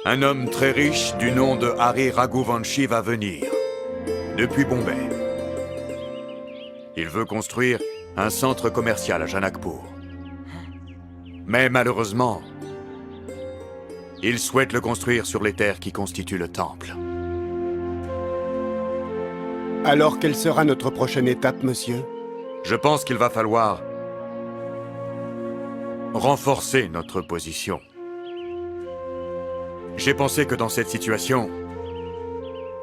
Un homme très riche du nom de Hari Raghuvanshi va venir, depuis Bombay. Il veut construire un centre commercial à Janakpur. Mais malheureusement, il souhaite le construire sur les terres qui constituent le temple. Alors, quelle sera notre prochaine étape, monsieur? Je pense qu'il va falloir renforcer notre position. J'ai pensé que dans cette situation,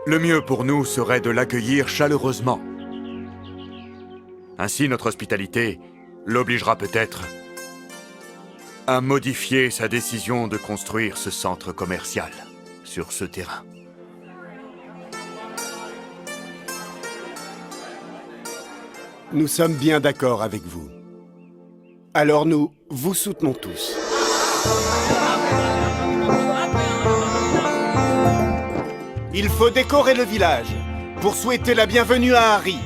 le mieux pour nous serait de l'accueillir chaleureusement. Ainsi, notre hospitalité l'obligera peut-être à modifier sa décision de construire ce centre commercial sur ce terrain. Nous sommes bien d'accord avec vous. Alors nous vous soutenons tous. Il faut décorer le village pour souhaiter la bienvenue à Hari.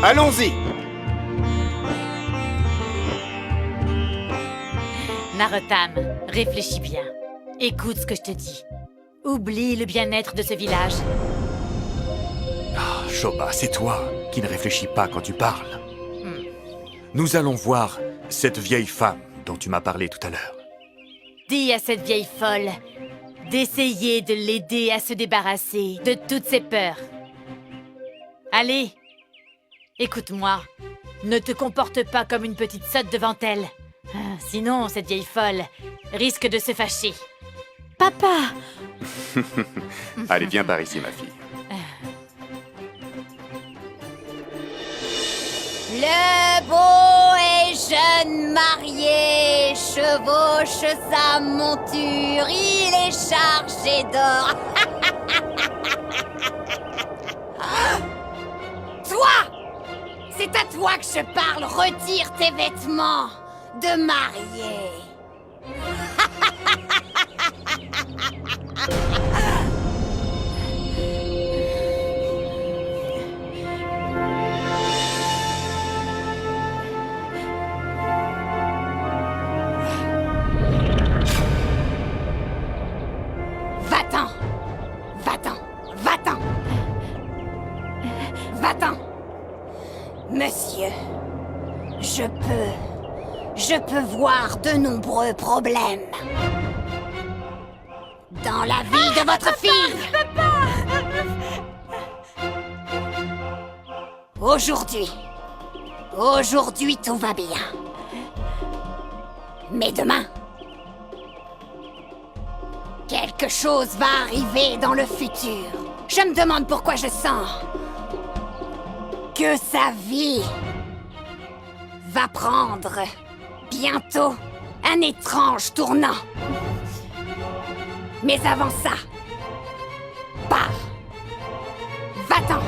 Allons-y! Narottam, réfléchis bien. Écoute ce que je te dis. Oublie le bien-être de ce village. Ah, Shobha, c'est toi qui ne réfléchis pas quand tu parles. Nous allons voir cette vieille femme dont tu m'as parlé tout à l'heure. Dis à cette vieille folle d'essayer de l'aider à se débarrasser de toutes ses peurs. Allez, écoute-moi. Ne te comporte pas comme une petite sotte devant elle. Sinon, cette vieille folle risque de se fâcher. Papa! Allez, viens par ici, ma fille. Le beau et jeune marié chevauche sa monture, il est chargé d'or. Toi! C'est à toi que je parle, retire tes vêtements de mariée. Va-t'en! Va-t'en! Va-t'en! Va-t'en! Monsieur, je peux voir de nombreux problèmes dans la vie de votre fille. Aujourd'hui tout va bien. Mais demain, quelque chose va arriver dans le futur. Je me demande pourquoi je sens que sa vie va prendre bientôt un étrange tournant. Mais avant ça, pars. Va-t'en.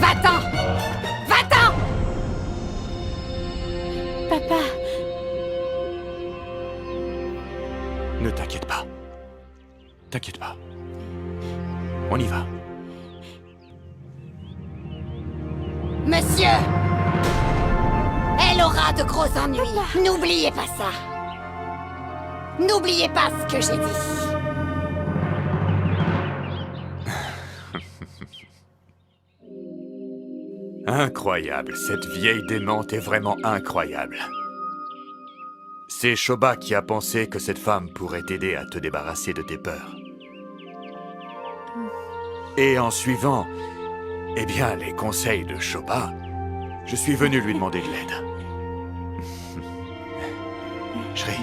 Va-t'en. Va-t'en. Papa! Ne t'inquiète pas. T'inquiète pas. On y va. Monsieur, elle aura de gros ennuis. N'oubliez pas ça. N'oubliez pas ce que j'ai dit. Incroyable, cette vieille démente est vraiment incroyable. C'est Shobha qui a pensé que cette femme pourrait t'aider à te débarrasser de tes peurs. Et en suivant, eh bien, les conseils de Shobha, je suis venu lui demander de l'aide. Shri,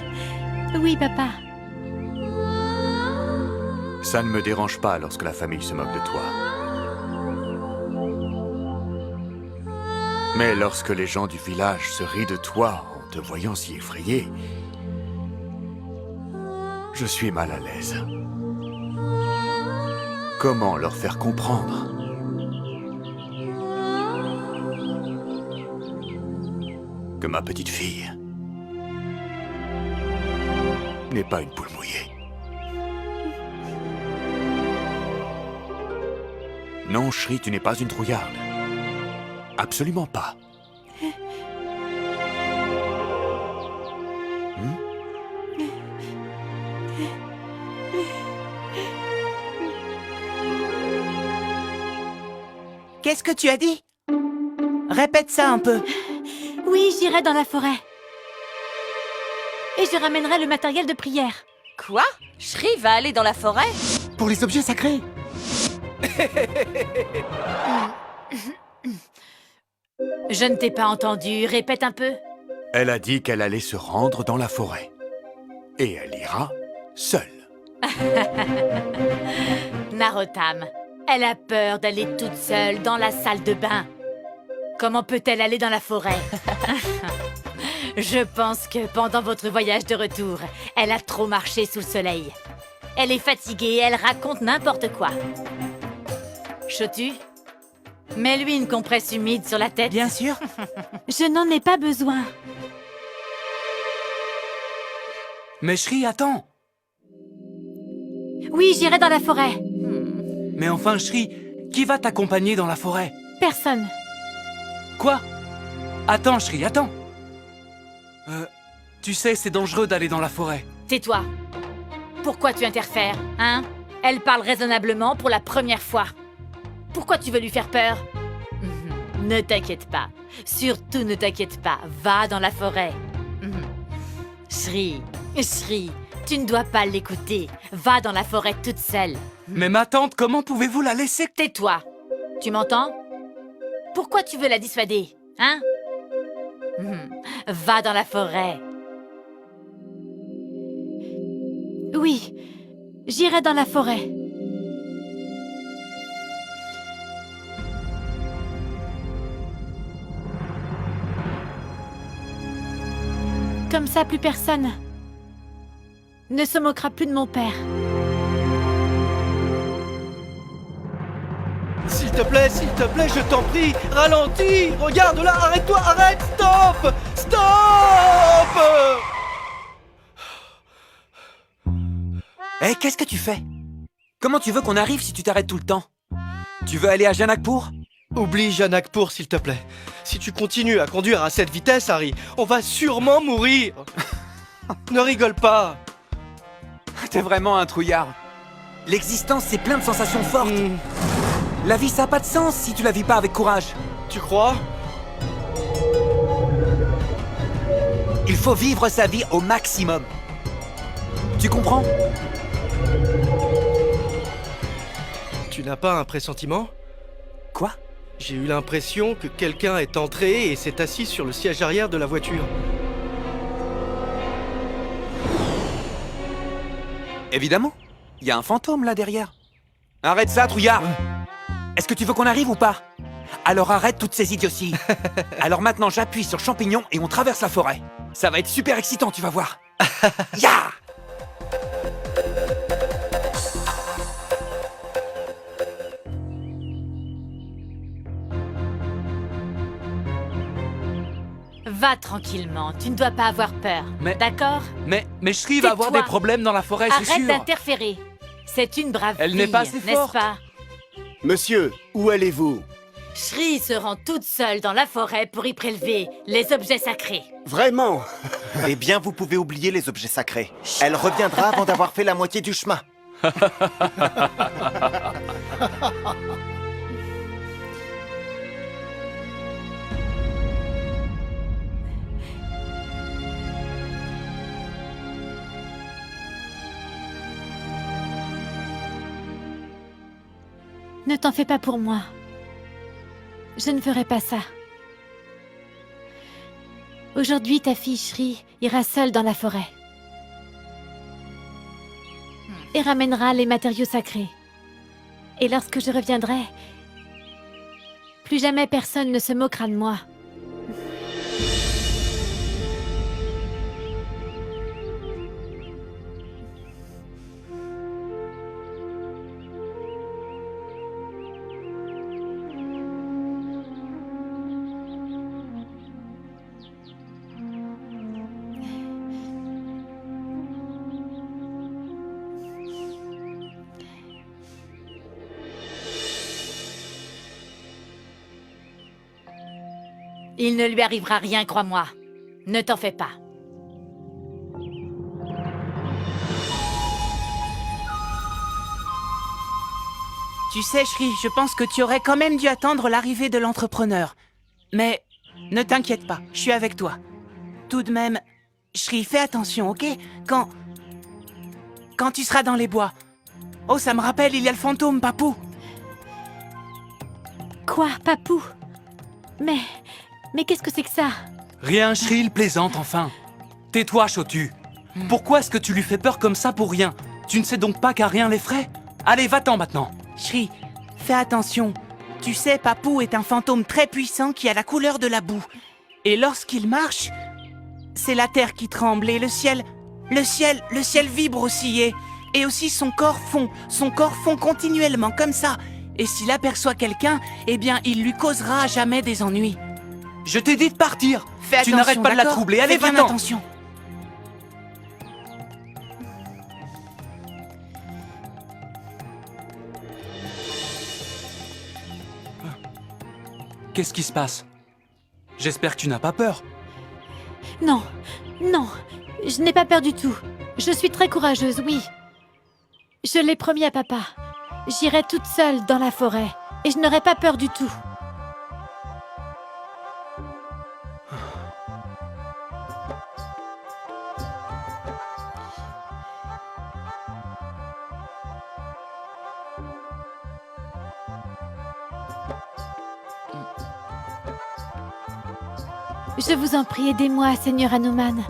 Oui, papa. ça ne me dérange pas lorsque la famille se moque de toi. Mais lorsque les gens du village se rient de toi en te voyant si effrayé, je suis mal à l'aise. Comment leur faire comprendre que ma petite fille n'est pas une poule mouillée? Non, Shri, tu n'es pas une trouillarde. Absolument pas. Qu'est-ce que tu as dit? Répète ça un peu. Oui, j'irai dans la forêt. Et je ramènerai le matériel de prière. Quoi? Shri va aller dans la forêt? Pour les objets sacrés. Je ne t'ai pas entendu, répète un peu. Elle a dit qu'elle allait se rendre dans la forêt. Et elle ira seule. Narotam, elle a peur d'aller toute seule dans la salle de bain. Comment peut-elle aller dans la forêt? Je pense que pendant votre voyage de retour, elle a trop marché sous le soleil. Elle est fatiguée, elle raconte n'importe quoi. Chotu, mets-lui une compresse humide sur la tête. Bien sûr. Je n'en ai pas besoin. Mais Shri, attends. Oui, j'irai dans la forêt. Mais enfin, Shri, qui va t'accompagner dans la forêt? Personne. Quoi? Attends, Shri, attends. Tu sais, c'est dangereux d'aller dans la forêt. Tais-toi. Pourquoi tu interfères, hein? Elle parle raisonnablement pour la première fois. Pourquoi tu veux lui faire peur? Ne t'inquiète pas. Surtout ne t'inquiète pas. Va dans la forêt. Shri, tu ne dois pas l'écouter. Va dans la forêt toute seule. Mais ma tante, comment pouvez-vous la laisser? Tais-toi. Tu m'entends? Pourquoi tu veux la dissuader, hein? Va dans la forêt. Oui, j'irai dans la forêt. Comme ça, plus personne ne se moquera plus de mon père. S'il te plaît, je t'en prie, ralentis. Regarde là, arrête-toi, arrête, stop. Stop. Hé, qu'est-ce que tu fais? Comment tu veux qu'on arrive si tu t'arrêtes tout le temps? Tu veux aller à Janakpur? Oublie Janakpur, s'il te plaît. Si tu continues à conduire à cette vitesse, Harry, on va sûrement mourir. Ne rigole pas. T'es vraiment un trouillard. L'existence, c'est plein de sensations fortes. La vie, ça n'a pas de sens si tu la vis pas avec courage. Tu crois? Il faut vivre sa vie au maximum. Tu comprends? Tu n'as pas un pressentiment? Quoi? J'ai eu l'impression que quelqu'un est entré et s'est assis sur le siège arrière de la voiture. Évidemment. Il y a un fantôme là derrière. Arrête ça, trouillard. Est-ce que tu veux qu'on arrive ou pas? Alors arrête toutes ces idioties. Alors maintenant, j'appuie sur champignon et on traverse la forêt. Ça va être super excitant, tu vas voir. Ya! Va tranquillement, tu ne dois pas avoir peur. Mais- D'accord? Mais Shri va avoir Tais-toi. des problèmes dans la forêt, c'est Arrête sûr. d'interférer. C'est une brave Elle fille, n'est pas assez n'est-ce forte. pas? Monsieur, où allez-vous? Shri se rend toute seule dans la forêt pour y prélever les objets sacrés. Vraiment? Eh bien, vous pouvez oublier les objets sacrés. Elle reviendra avant d'avoir fait la moitié du chemin. Ne t'en fais pas pour moi. Je ne ferai pas ça. Aujourd'hui, ta fille Shri ira seule dans la forêt. Et ramènera les matériaux sacrés. Et lorsque je reviendrai, plus jamais personne ne se moquera de moi. Il ne lui arrivera rien, crois-moi. Ne t'en fais pas. Tu sais, Shri, je pense que tu aurais quand même dû attendre l'arrivée de l'entrepreneur. Mais ne t'inquiète pas, je suis avec toi. Tout de même, Shri, fais attention, ok? Quand tu seras dans les bois. Oh, ça me rappelle, il y a le fantôme, Papou. Quoi, Papou? Mais qu'est-ce que c'est que ça? Rien, Shri, il plaisante enfin. Tais-toi, Chotu. Pourquoi est-ce que tu lui fais peur comme ça pour rien? Tu ne sais donc pas qu'à rien l'effraie? Allez, va-t'en maintenant. Shri, fais attention. Tu sais, Papou est un fantôme très puissant qui a la couleur de la boue. Et lorsqu'il marche, c'est la terre qui tremble et le ciel vibre aussi et aussi son corps fond continuellement comme ça. Et s'il aperçoit quelqu'un, eh bien, il lui causera à jamais des ennuis. Je t'ai dit de partir. Fais Tu attention, n'arrêtes pas de la d'accord? troubler. Allez, Fais bien va-t'en. attention. Qu'est-ce qui se passe? J'espère que tu n'as pas peur. Non, je n'ai pas peur du tout. Je suis très courageuse, oui. Je l'ai promis à papa. J'irai toute seule dans la forêt et je n'aurai pas peur du tout. Je vous en prie, aidez-moi, Seigneur Hanuman.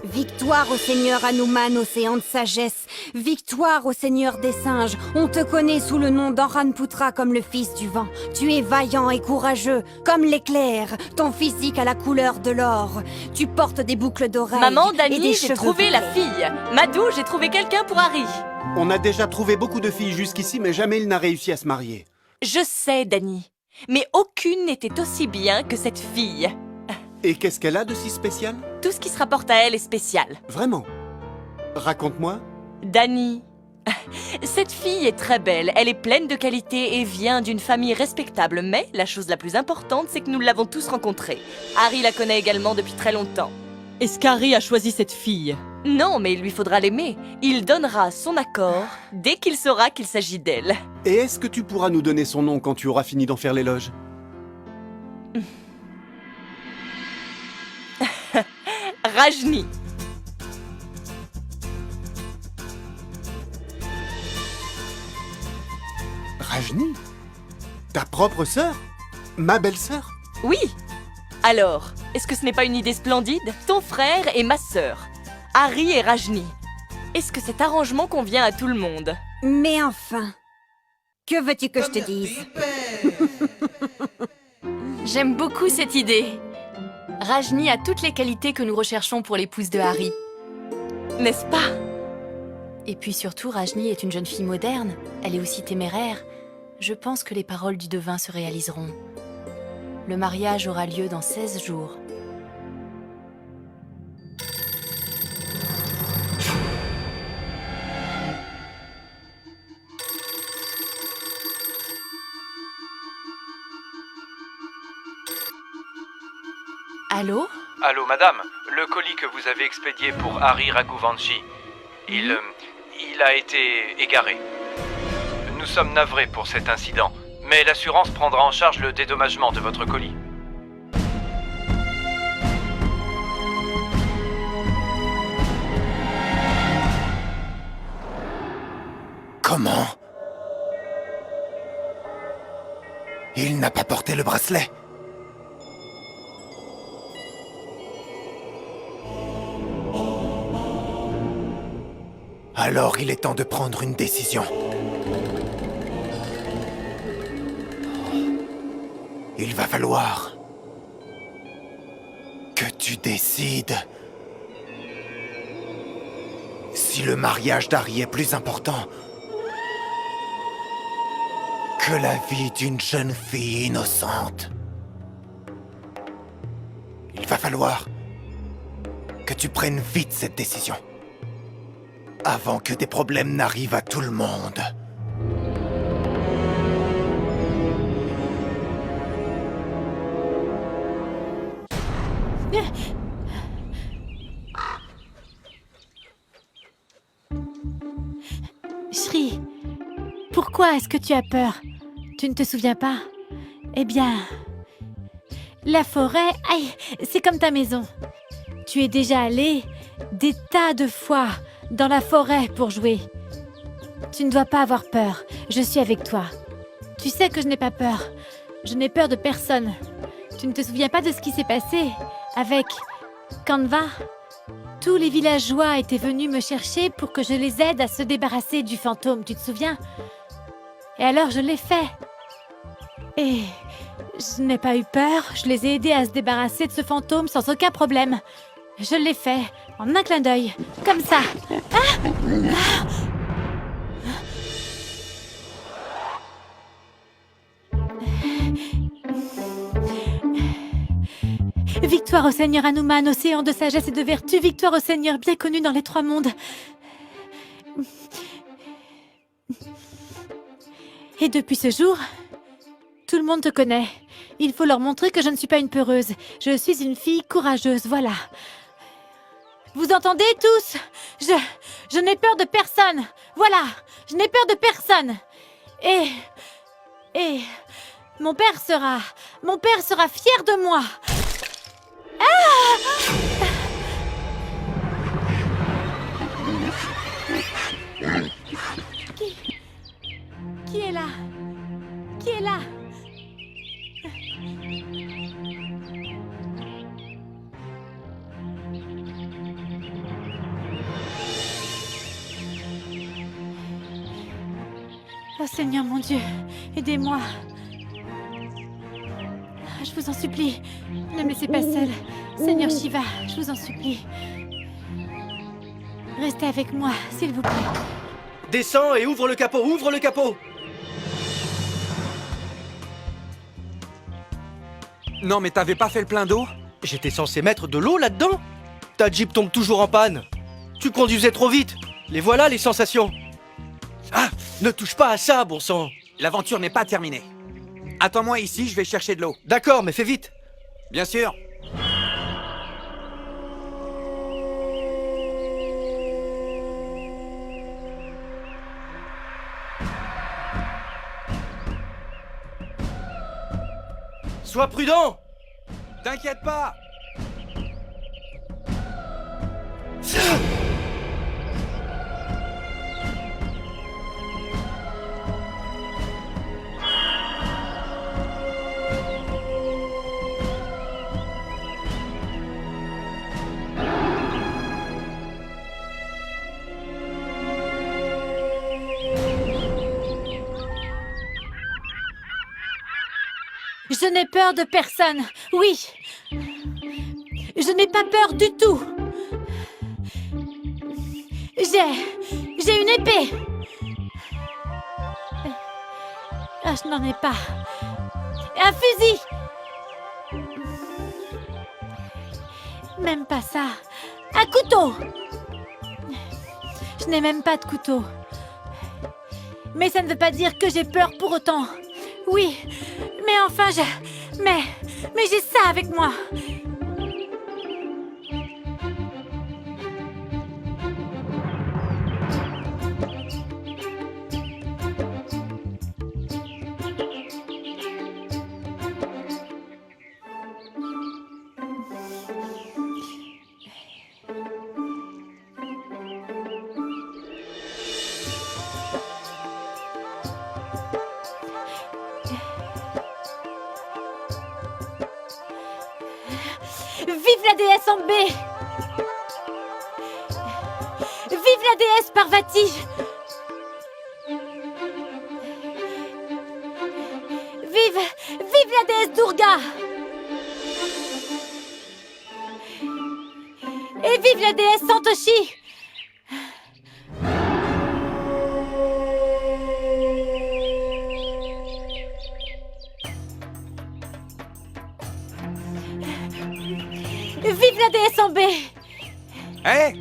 Victoire au Seigneur Hanuman, océan de sagesse. Victoire au Seigneur des singes. On te connaît sous le nom d'Anranputra comme le fils du vent. Tu es vaillant et courageux, comme l'éclair. Ton physique a la couleur de l'or. Tu portes des boucles d'oreilles. Maman, et Dani, des j'ai cheveux trouvé la verts. fille. Madou, j'ai trouvé quelqu'un pour Harry. On a déjà trouvé beaucoup de filles jusqu'ici, mais jamais il n'a réussi à se marier. Je sais, Dani. Mais aucune n'était aussi bien que cette fille. Et qu'est-ce qu'elle a de si spécial? Tout ce qui se rapporte à elle est spécial. Vraiment? Raconte-moi. Dani, cette fille est très belle, elle est pleine de qualités et vient d'une famille respectable, mais la chose la plus importante, c'est que nous l'avons tous rencontrée. Harry la connaît également depuis très longtemps. Est-ce qu'Harry a choisi cette fille? Non, mais il lui faudra l'aimer. Il donnera son accord dès qu'il saura qu'il s'agit d'elle. Et est-ce que tu pourras nous donner son nom quand tu auras fini d'en faire l'éloge? Rajni. Rajni? Ta propre sœur? Ma belle-sœur? Oui. Alors, est-ce que ce n'est pas une idée splendide? Ton frère et ma sœur, Harry et Rajni. Est-ce que cet arrangement convient à tout le monde? Mais enfin, que veux-tu que je te dise? J'aime beaucoup cette idée. Rajni a toutes les qualités que nous recherchons pour l'épouse de Harry. N'est-ce pas? Et puis surtout, Rajni est une jeune fille moderne. Elle est aussi téméraire. Je pense que les paroles du devin se réaliseront. Le mariage aura lieu dans 16 jours. Allô? Allô, madame, le colis que vous avez expédié pour Harry Raghuvanshi, il a été égaré. Nous sommes navrés pour cet incident, mais l'assurance prendra en charge le dédommagement de votre colis. Comment? Il n'a pas porté le bracelet. Alors il est temps de prendre une décision. Il va falloir que tu décides si le mariage d'Harry est plus important que la vie d'une jeune fille innocente. Il va falloir que tu prennes vite cette décision, avant que des problèmes n'arrivent à tout le monde. Shri, Pourquoi est-ce que tu as peur? Tu ne te souviens pas? Eh bien, la forêt, aïe, c'est comme ta maison. Tu es déjà allé des tas de fois dans la forêt pour jouer. Tu ne dois pas avoir peur, je suis avec toi. Tu sais que je n'ai pas peur. Je n'ai peur de personne. Tu ne te souviens pas de ce qui s'est passé avec Canva? Tous les villageois étaient venus me chercher pour que je les aide à se débarrasser du fantôme, tu te souviens? Et alors je l'ai fait. Et je n'ai pas eu peur, je les ai aidés à se débarrasser de ce fantôme sans aucun problème. Je l'ai fait, en un clin d'œil, comme ça. Victoire au Seigneur Hanuman, océan de sagesse et de vertu, victoire au Seigneur bien connu dans les trois mondes. Et depuis ce jour, tout le monde te connaît. Il faut leur montrer que je ne suis pas une peureuse. Je suis une fille courageuse, voilà. Vous entendez tous? Je n'ai peur de personne. Voilà, je n'ai peur de personne. Et mon père sera fier de moi. Qui est là? Qui est là? Oh Seigneur mon Dieu, aidez-moi. Je vous en supplie, ne me laissez pas seule. Seigneur Shiva, je vous en supplie. Restez avec moi, s'il vous plaît. Descends et ouvre le capot. Non, mais t'avais pas fait le plein d'eau? J'étais censé mettre de l'eau là-dedans. Ta Jeep tombe toujours en panne. Tu conduisais trop vite. Les voilà les sensations. Ah, ne touche pas à ça, bon sang. L'aventure n'est pas terminée. Attends-moi ici, je vais chercher de l'eau. D'accord, mais fais vite. Bien sûr. Sois prudent. T'inquiète pas. Je n'ai peur de personne, oui. Je n'ai pas peur du tout. J'ai une épée. Ah, je n'en ai pas. Un fusil. Même pas ça. Un couteau. Je n'ai même pas de couteau. Mais ça ne veut pas dire que j'ai peur pour autant. Oui, mais enfin, Mais j'ai ça avec moi. Vive la déesse Ambé! Vive la déesse Parvati! Vive la déesse Durga! Et vive la déesse Santoshi! Vive la déesse Ambé! Hé!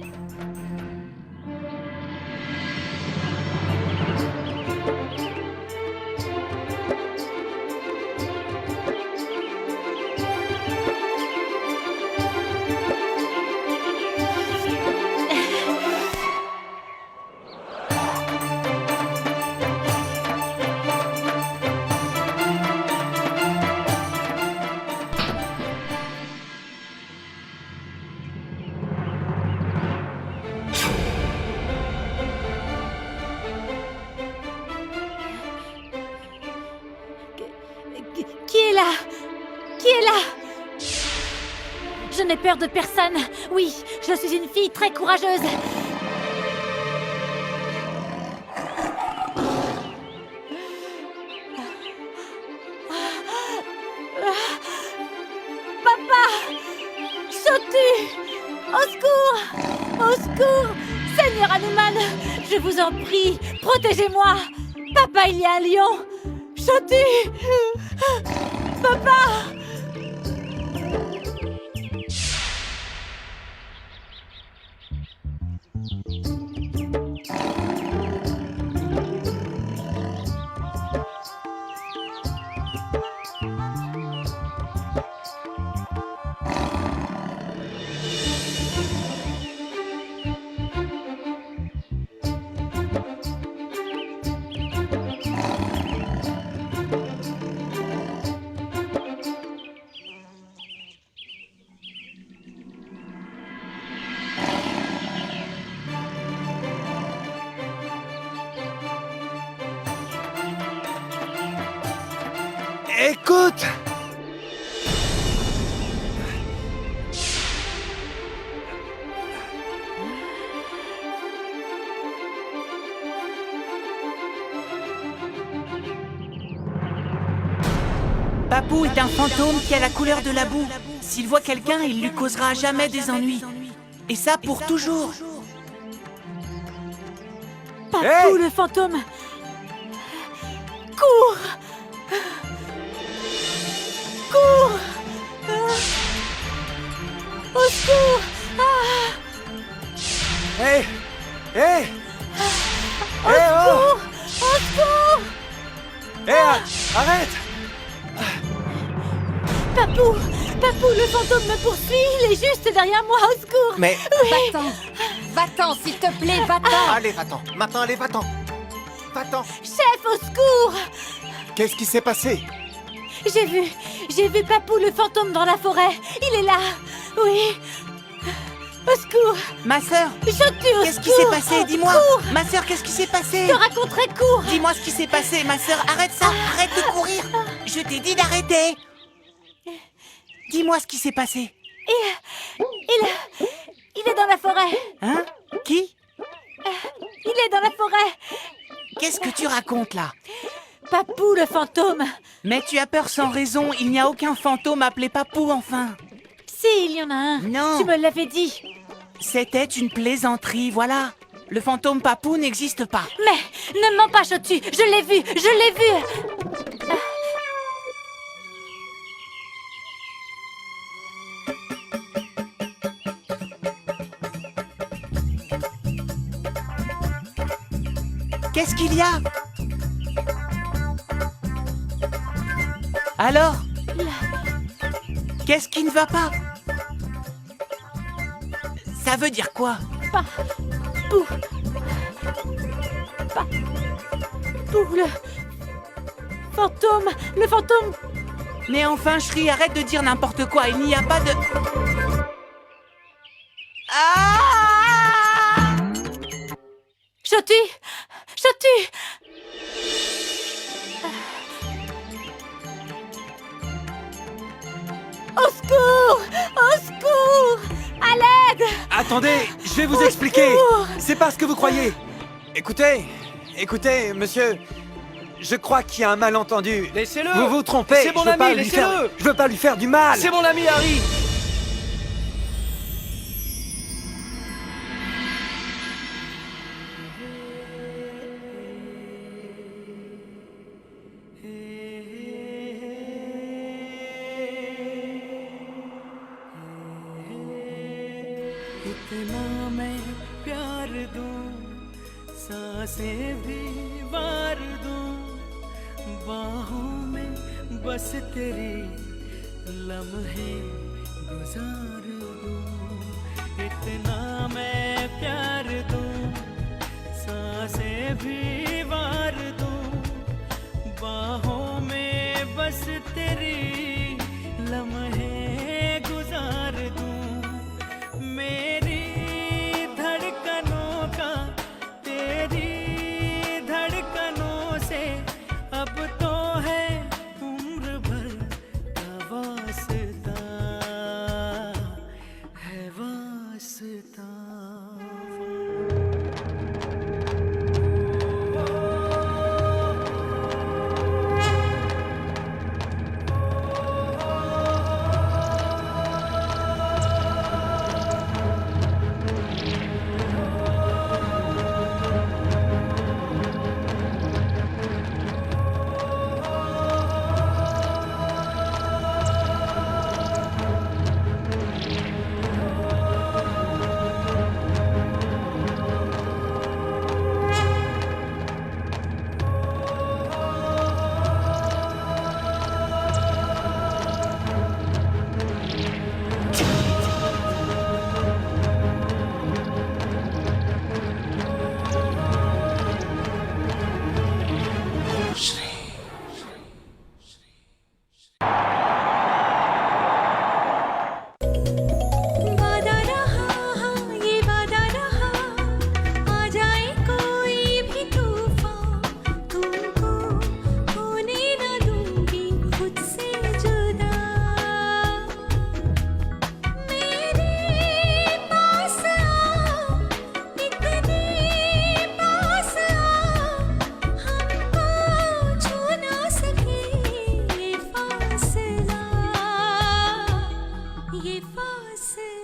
Qui est là? Je n'ai peur de personne. Oui, je suis une fille très courageuse. Papa! Chotu! Au secours! Au secours! Seigneur Hanuman, je vous en prie, protégez-moi! Papa, il y a un lion! Chotu! Papa! Écoute! Papou est un fantôme qui a la couleur de la boue. S'il voit quelqu'un, il lui causera à jamais des ennuis. Et ça pour toujours. Papou, Hey! le fantôme! Cours! Cours! Au secours! Hé! Hé! Au Hé, oh! secours! Au secours! Hé, arrête! Papou! Papou, le fantôme me poursuit! Il est juste derrière moi, au secours! Mais... Va-t'en. Va-t'en, s'il te plaît, va-t'en. Allez, va-t'en. Maintenant, allez, va-t'en. Va-t'en. Chef, au secours! Qu'est-ce qui s'est passé? J'ai vu Papou, le fantôme dans la forêt! Il est là! Oui! Au secours! Ma sœur, Chotu, au qu'est-ce qui secours! s'est passé? Dis-moi. Ma sœur, qu'est-ce qui s'est passé? Je te raconterai, cours! Dis-moi ce qui s'est passé, ma sœur. Arrête ça. Arrête de courir. Je t'ai dit d'arrêter. Dis-moi ce qui s'est passé. Il est dans la forêt! Hein? Qui? Il est dans la forêt! Qu'est-ce que tu racontes là? Papou, le fantôme! Mais tu as peur sans raison. Il n'y a aucun fantôme appelé Papou, enfin. Si, il y en a un! Non. Tu me l'avais dit! C'était une plaisanterie, voilà. Le fantôme Papou n'existe pas. Mais, ne mens pas, Chotu! Je l'ai vu! Je l'ai vu! Qu'est-ce qu'il y a? Alors? Qu'est-ce qui ne va pas? Ça veut dire quoi? Pou, le fantôme! Le fantôme! Mais enfin, Shri, arrête de dire n'importe quoi. Il n'y a pas de... Ah! Chotu! Chotu! Au secours! Au secours! À l'aide! Attendez, je vais vous Au expliquer. secours! C'est pas ce que vous croyez. Écoutez, monsieur. Je crois qu'il y a un malentendu. Laissez-le! Vous vous trompez. C'est mon je veux pas ami, lui faire- laissez-le! Je veux pas lui faire du mal. C'est mon ami Harry! इतना मैं प्यार दूं, सांसें भी वार दूं, बाहों में बस तेरी लम्हे गुजार दूं। इतना मैं प्यार दूं, सांसें भी वार दूं, बाहों में बस तेरी लम्हे गुजार दूं। मेरी धड़कनों का तेरी धड़कनों से अब तो है उम्र भर का वास्ता। ये फासले